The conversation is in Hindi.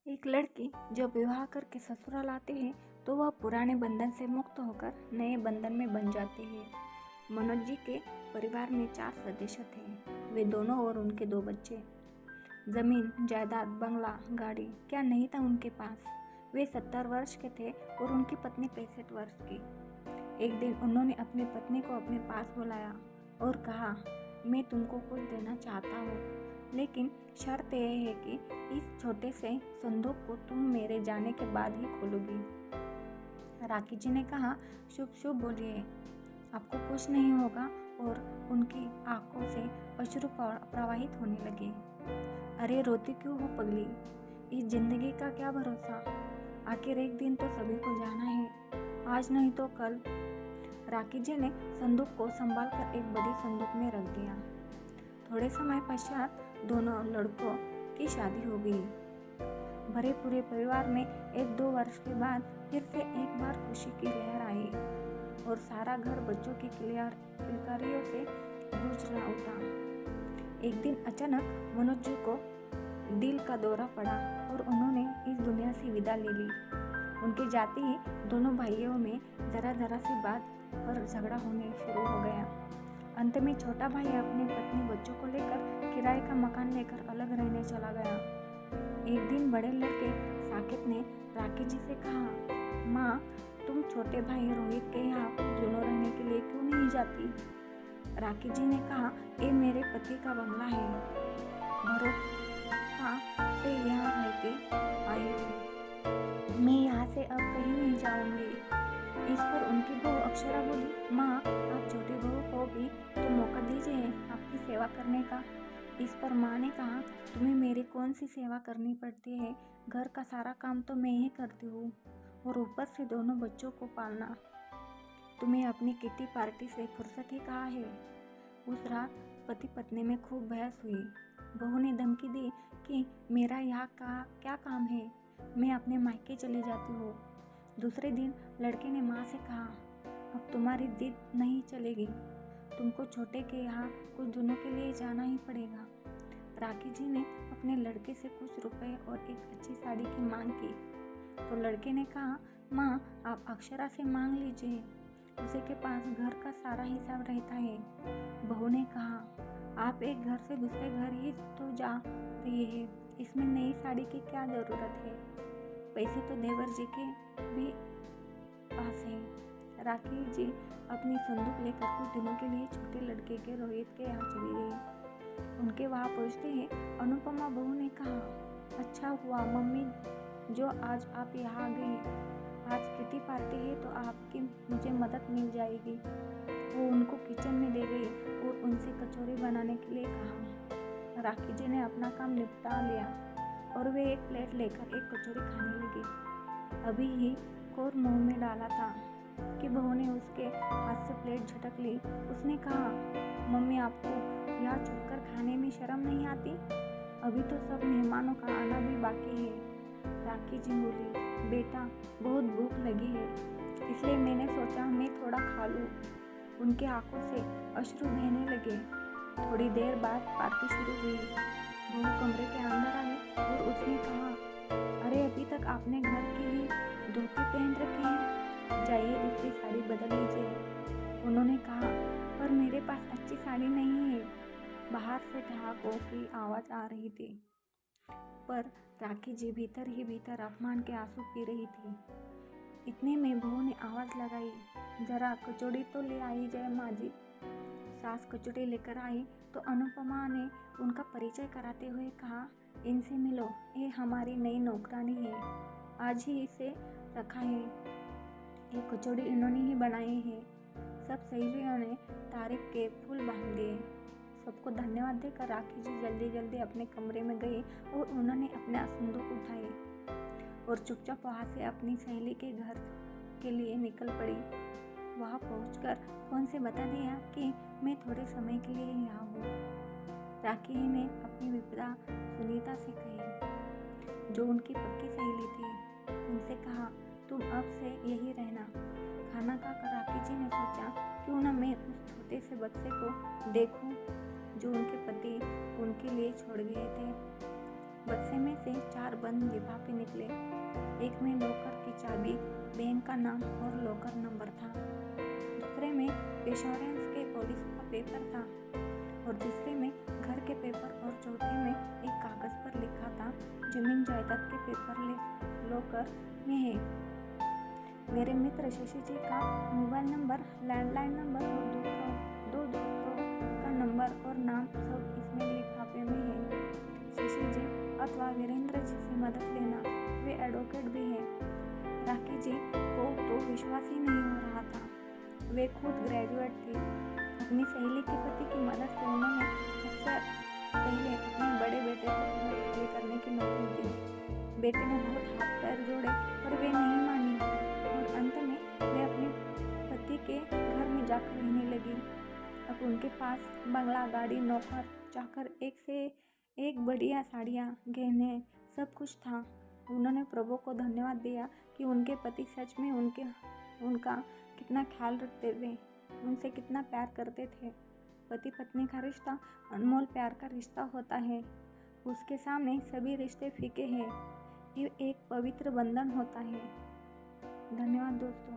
एक लड़की जब विवाह करके ससुराल आती है तो वह पुराने बंधन से मुक्त होकर नए बंधन में बन जाती है। मनोज जी के परिवार में 4 सदस्य थे। वे दोनों और उनके 2 बच्चे। जमीन, जायदाद, बंगला, गाड़ी क्या नहीं था उनके पास। वे 70 वर्ष के थे और उनकी पत्नी 65 वर्ष की। एक दिन उन्होंने अपनी पत्नी को अपने पास बुलाया और कहा, मैं तुमको कुछ देना चाहता हूँ, लेकिन शर्त यह है कि इस छोटे से संदूक को तुम मेरे जाने के बाद ही खोलोगी। राखी जी ने कहा, शुभ शुभ बोलिए, आपको कुछ नहीं होगा। और उनकी आंखों से अश्रु प्रवाहित होने लगे। अरे रोती क्यों हो पगली, इस जिंदगी का क्या भरोसा, आखिर एक दिन तो सभी को जाना है, आज नहीं तो कल। राखी जी ने संदूक को संभाल कर एक बड़ी संदूक में रख दिया। थोड़े समय पश्चात दोनों लड़कों की शादी हो गई। भरे पूरे परिवार में 1-2 वर्ष के बाद फिर से एक बार खुशी की लहर आई और सारा घर बच्चों की किलकारियों से गूंज रहा था। एक दिन अचानक मनोज जी को दिल का दौरा पड़ा और उन्होंने इस दुनिया से विदा ले ली। उनके जाते ही दोनों भाइयों में जरा सी बात पर झगड़ा होने शुरू हो गया। अंत में छोटा भाई अपनी पत्नी बच्चों को लेकर किराए का मकान लेकर अलग रहने चला गया। एक दिन बड़े लड़के साकेत ने राखी जी से कहा, माँ, तुम छोटे भाई रोहित के यहाँ कुछ दिनों रहने के लिए क्यों नहीं जाती? राखी जी ने कहा, ये मेरे पति का बंगला है, भरोसा से यहाँ रहती आई हूँ, मैं यहाँ से अब कहीं नहीं जाऊँगी। इस पर उनकी बहू अक्षरा बोली, माँ, आप छोटी बहू को भी तो मौका दीजिए आपकी सेवा करने का। इस पर माँ ने कहा, तुम्हें मेरी कौन सी सेवा करनी पड़ती है, घर का सारा काम तो मैं ही करती हूँ और ऊपर से दोनों बच्चों को पालना। तुम्हें अपनी किटी पार्टी से फुर्सत ही कहाँ है। उस रात पति पत्नी में खूब बहस हुई। बहू ने धमकी दी कि मेरा यहाँ का क्या काम है, मैं अपने मायके चली जाती हूँ। दूसरे दिन लड़के ने माँ से कहा, अब तुम्हारी जिद नहीं चलेगी, तुमको छोटे के यहाँ कुछ दिनों के लिए जाना ही पड़ेगा। राखी जी ने अपने लड़के से कुछ रुपए और एक अच्छी साड़ी की मांग की तो लड़के ने कहा, माँ, आप अक्षरा से मांग लीजिए, उसी के पास घर का सारा हिसाब रहता है। बहू ने कहा, आप एक घर से दूसरे घर ही तो जा रही है, इसमें नई साड़ी की क्या ज़रूरत है, पैसे तो देवर जी के भी पास है। राखी जी अपनी संदूक लेकर कुछ दिनों के लिए छोटे लड़के के रोहित के यहाँ चली गई। उनके वहाँ पहुँचते ही अनुपमा बहू ने कहा, अच्छा हुआ मम्मी जो आज आप यहाँ आ गई, आज किटी पार्टी है तो आपकी मुझे मदद मिल जाएगी। वो उनको किचन में ले गई और उनसे कचौरी बनाने के लिए कहा। राखी जी ने अपना काम निपटा लिया और वे एक प्लेट लेकर एक कचौरी खाने लगी। अभी ही कोर मुंह में डाला था कि बहू ने उसके हाथ से प्लेट झटक ली। उसने कहा, मम्मी, आपको यहाँ छुपकर खाने में शर्म नहीं आती? अभी तो सब मेहमानों का आना भी बाकी है। राखी जी बोली, बेटा, बहुत भूख लगी है, इसलिए मैंने सोचा मैं थोड़ा खा लूँ। उनके आंखों से अश्रु बहने लगे। थोड़ी देर बाद पार्टी शुरू हुई। बहू कमरे के अंदर आई और उसने कहा, अरे अभी तक आपने घर की ही धोती पहन रखी है, जाइए दूसरी साड़ी बदल लीजिए। उन्होंने कहा, पर मेरे पास अच्छी साड़ी नहीं है। बाहर से ठहाकों की आवाज़ आ रही थी, पर राखी जी भीतर ही भीतर अपमान के आंसू पी रही थी। इतने में बहू ने आवाज़ लगाई, जरा कचौड़ी तो ले आई जाए माँ जी। सास कचौड़ी लेकर आई तो अनुपमा ने उनका परिचय कराते हुए कहा, इनसे मिलो, ये हमारी नई नौकरानी है, आज ही इसे रखा है, ये कचौड़ी इन्होंने ही बनाई है। सब सहेलियों ने तारीफ के फूल बांध दिए। सबको धन्यवाद देकर राखी जी जल्दी जल्दी अपने कमरे में गई और उन्होंने अपने संदूक उठाए और चुपचाप वहाँ से अपनी सहेली के घर के लिए निकल पड़ी। वहाँ पहुँचकर फोन से बता दिया कि मैं थोड़े समय के लिए यहाँ हूँ। राखी ने अपनी विपदा सुनीता से कही, जो उनकी पक्की सहेली थी। उनसे कहा, तुम अब से यही रहना। खाना खाकर राखी जी ने सोचा, क्यों ना मैं उस छोटे से बच्चे को देखूं जो उनके पति उनके लिए छोड़ गए थे। बक्से में से 4 बंद लिफाफे निकले। एक में लॉकर की चाबी, बैंक का नाम और लॉकर नंबर था। दूसरे में इंश्योरेंस के पॉलिसी का पेपर था और तीसरे में घर के पेपर और चौथे में एक कागज पर लिखा था जमीन जायदाद के पेपर लॉकर में है। मेरे मित्र शशि जी का मोबाइल नंबर, लैंडलाइन नंबर और दो दोस्तों का नंबर और नाम सब इसमें लिफाफे में है। शशि जी अथवा वीरेंद्र जी से मदद लेना, वे एडवोकेट भी हैं। राखी जी को तो विश्वास ही नहीं हो रहा था, वे खुद ग्रेजुएट थी। अपनी सहेली के पति की मदद से उन्होंने सबसे पहले अपने बड़े बेटे को घर खाली करने की नौकरी दी। बेटे ने बहुत हाथ पैर जोड़े पर वे नहीं मानी और अंत में वे अपने पति के घर में जाकर रहने लगी। अब उनके पास बंगला, गाड़ी, नौकर चाकर, एक से एक बढ़िया साड़ियाँ, गहने, सब कुछ था। उन्होंने प्रभु को धन्यवाद दिया कि उनके पति सच में उनका कितना ख्याल रखते थे, उनसे कितना प्यार करते थे। पति पत्नी का रिश्ता अनमोल प्यार का रिश्ता होता है। उसके सामने सभी रिश्ते फीके हैं। ये एक पवित्र बंधन होता है। धन्यवाद दोस्तों।